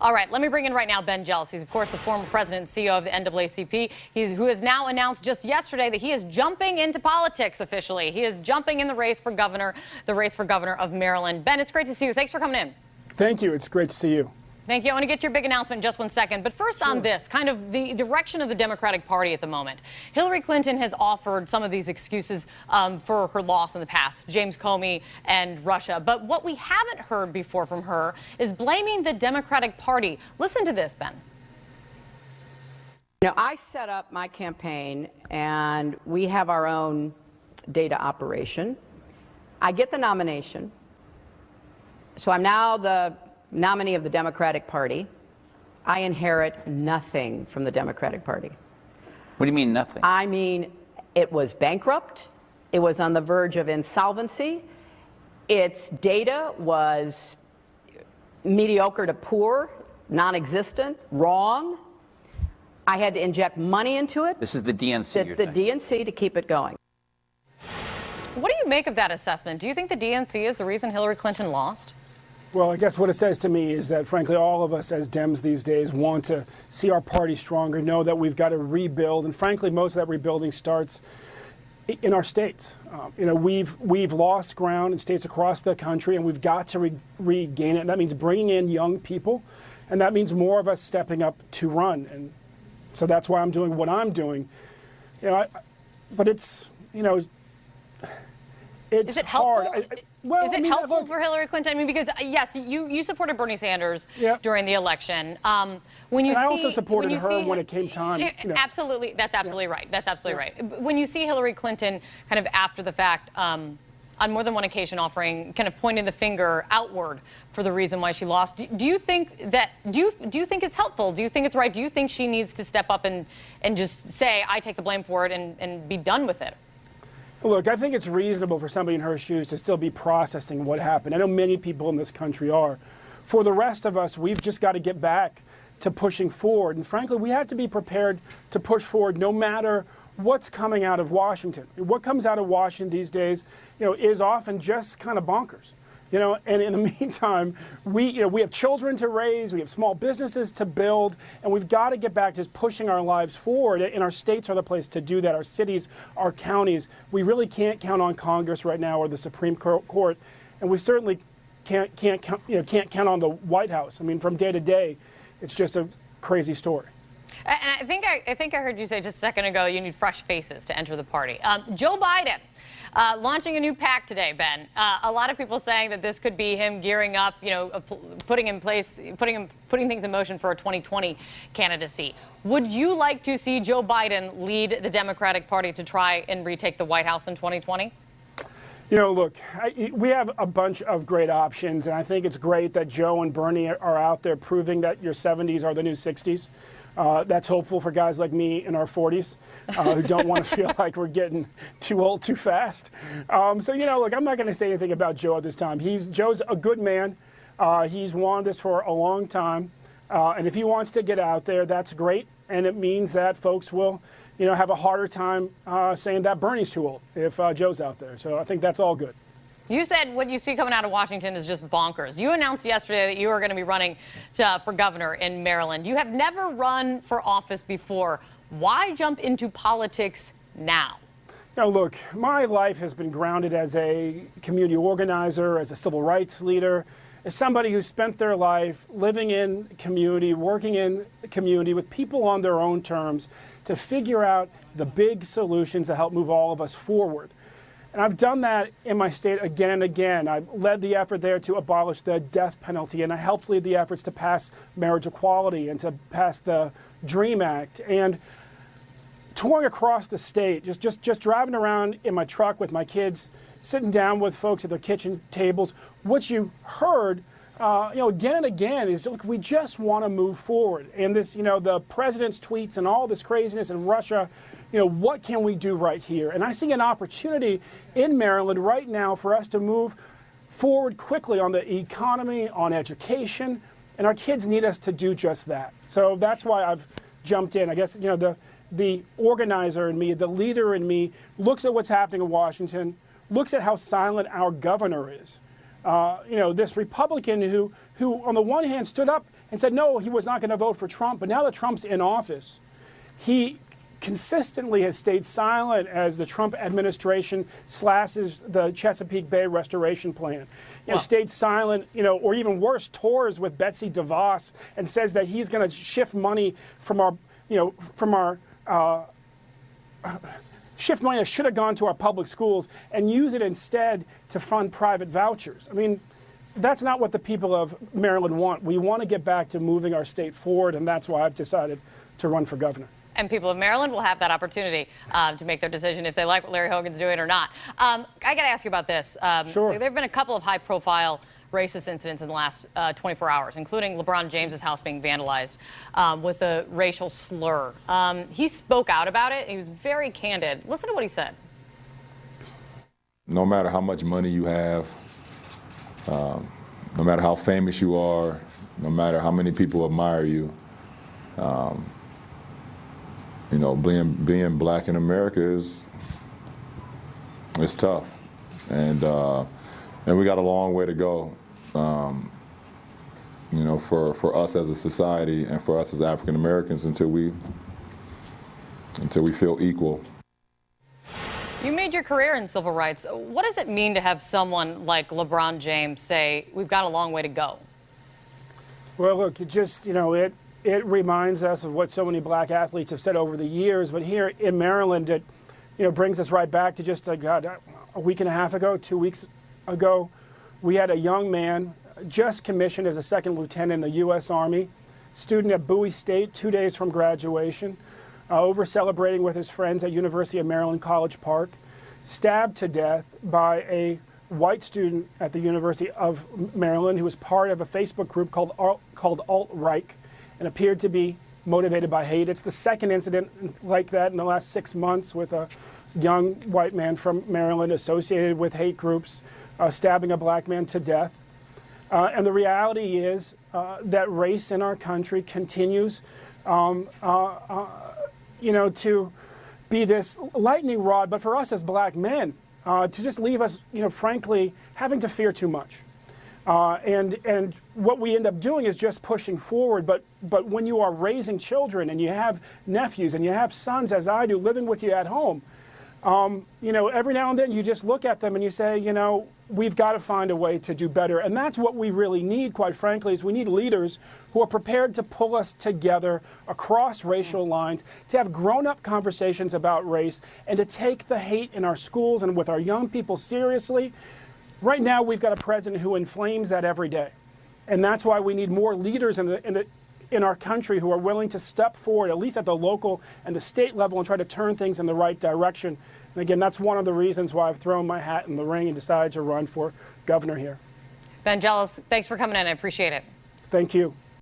All right, let me bring in right now Ben Jealous. He's, of course, the former president and CEO of the NAACP, who has now announced just yesterday that he is jumping into politics officially. He is jumping in the race for governor of Maryland. Ben, it's great to see you. Thanks for coming in. Thank you. It's great to see you. Thank you. I want to get to your big announcement in just 1 second. But first on this, kind of the direction of the Democratic Party at the moment. Hillary Clinton has offered some of these excuses for her loss in the past, James Comey and Russia. But what we haven't heard before from her is blaming the Democratic Party. Listen to this, Ben. You know, I set up my campaign, and we have our own data operation. I get the nomination. So I'm now the nominee of the Democratic Party. I inherit nothing from the Democratic Party. What do you mean nothing? I mean, it was bankrupt. It was on the verge of insolvency. Its data was mediocre to poor, non-existent, wrong. I had to inject money into it. This is the DNC. The DNC to keep it going. What do you make of that assessment? Do you think the DNC is the reason Hillary Clinton lost? Well, I guess what it says to me is that, frankly, all of us as Dems these days want to see our party stronger, know that we've got to rebuild. And frankly, most of that rebuilding starts in our states. You know, we've lost ground in states across the country, and we've got to regain it. And that means bringing in young people, and that means more of us stepping up to run. And so that's why I'm doing what I'm doing. You know, but it's, you know, it's Is it helpful? hard. Is it helpful for Hillary Clinton? I mean, because yes, you supported Bernie Sanders during the election. When you I also supported her when it came time. Absolutely, that's absolutely right. That's absolutely right. When you see Hillary Clinton kind of after the fact, on more than one occasion offering, kind of pointing the finger outward for the reason why she lost, do you think that do you think it's helpful? Do you think it's right? Do you think she needs to step up and just say, I take the blame for it and be done with it? Look, I think it's reasonable for somebody in her shoes to still be processing what happened. I know many people in this country are. For the rest of us, we've just got to get back to pushing forward. And frankly, we have to be prepared to push forward no matter what's coming out of Washington. What comes out of Washington these days, you know, is often just kind of bonkers. You know, and in the meantime, we have children to raise, we have small businesses to build, and we've got to get back to just pushing our lives forward. And our states are the place to do that. Our cities, our counties. We really can't count on Congress right now or the Supreme Court, and we certainly can't count on the White House. I mean, from day to day, it's just a crazy story. And I think I heard you say just a second ago you need fresh faces to enter the party. Joe Biden. Launching a new PAC today, Ben. A lot of people saying that this could be him gearing up, you know, putting things in motion for a 2020 candidacy. Would you like to see Joe Biden lead the Democratic Party to try and retake the White House in 2020? You know, look, we have a bunch of great options, and I think it's great that Joe and Bernie are out there proving that your 70s are the new 60s. That's hopeful for guys like me in our 40s who don't want to feel like we're getting too old too fast. So, you know, look, I'm not going to say anything about Joe at this time. Joe's a good man. He's wanted this for a long time. And if he wants to get out there, that's great. And it means that folks will, you know, have a harder time saying that Bernie's too old if Joe's out there. So I think that's all good. You said what you see coming out of Washington is just bonkers. You announced yesterday that you are going to be running for governor in Maryland. You have never run for office before. Why jump into politics now? Now, look, my life has been grounded as a community organizer, as a civil rights leader, as somebody who spent their life living in community, working in community with people on their own terms to figure out the big solutions that help move all of us forward. And I've done that in my state again and again. I led the effort there to abolish the death penalty, and I helped lead the efforts to pass marriage equality and to pass the DREAM Act. And touring across the state, just driving around in my truck with my kids, sitting down with folks at their kitchen tables, what you heard again and again is, look, we just want to move forward. And this, you know, the president's tweets and all this craziness in Russia, you know, what can we do right here? And I see an opportunity in Maryland right now for us to move forward quickly on the economy, on education, and our kids need us to do just that. So that's why I've jumped in. I guess, you know, the organizer in me, the leader in me, looks at what's happening in Washington, looks at how silent our governor is. This Republican who on the one hand stood up and said no, he was not going to vote for Trump. But now that Trump's in office, he consistently has stayed silent as the Trump administration slashes the Chesapeake Bay restoration plan. Stayed silent, or even worse, tours with Betsy DeVos and says that he's going to shift money from our, shift money that should have gone to our public schools and use it instead to fund private vouchers. I mean, that's not what the people of Maryland want. We want to get back to moving our state forward, and that's why I've decided to run for governor. And people of Maryland will have that opportunity to make their decision if they like what Larry Hogan's doing or not. I got to ask you about this. Sure. There have been a couple of high-profile racist incidents in the last 24 hours, including LeBron James's house being vandalized with a racial slur. He spoke out about it. He was very candid. Listen to what he said. No matter how much money you have, no matter how famous you are, no matter how many people admire you, being black in America is tough, and we got a long way to go. For us as a society and for us as African Americans until we feel equal. You made your career in civil rights. What does it mean to have someone like LeBron James say, we've got a long way to go? Well, look, it reminds us of what so many black athletes have said over the years. But here in Maryland, it brings us right back to just a week and a half ago, 2 weeks ago. We had a young man just commissioned as a second lieutenant in the U.S. Army, student at Bowie State, 2 days from graduation, over celebrating with his friends at University of Maryland College Park, stabbed to death by a white student at the University of Maryland who was part of a Facebook group called Alt-Right and appeared to be motivated by hate. It's the second incident like that in the last 6 months with a young white man from Maryland associated with hate groups stabbing a black man to death. And the reality is that race in our country continues to be this lightning rod, but for us as black men, to just leave us, frankly, having to fear too much. And what we end up doing is just pushing forward. But when you are raising children and you have nephews and you have sons, as I do, living with you at home, every now and then you just look at them and you say, we've got to find a way to do better. And that's what we really need, quite frankly, is we need leaders who are prepared to pull us together across racial lines, to have grown-up conversations about race, and to take the hate in our schools and with our young people seriously. Right now, we've got a president who inflames that every day. And that's why we need more leaders in our country who are willing to step forward, at least at the local and the state level, and try to turn things in the right direction. And again, that's one of the reasons why I've thrown my hat in the ring and decided to run for governor here. Ben Jealous, thanks for coming in. I appreciate it. Thank you.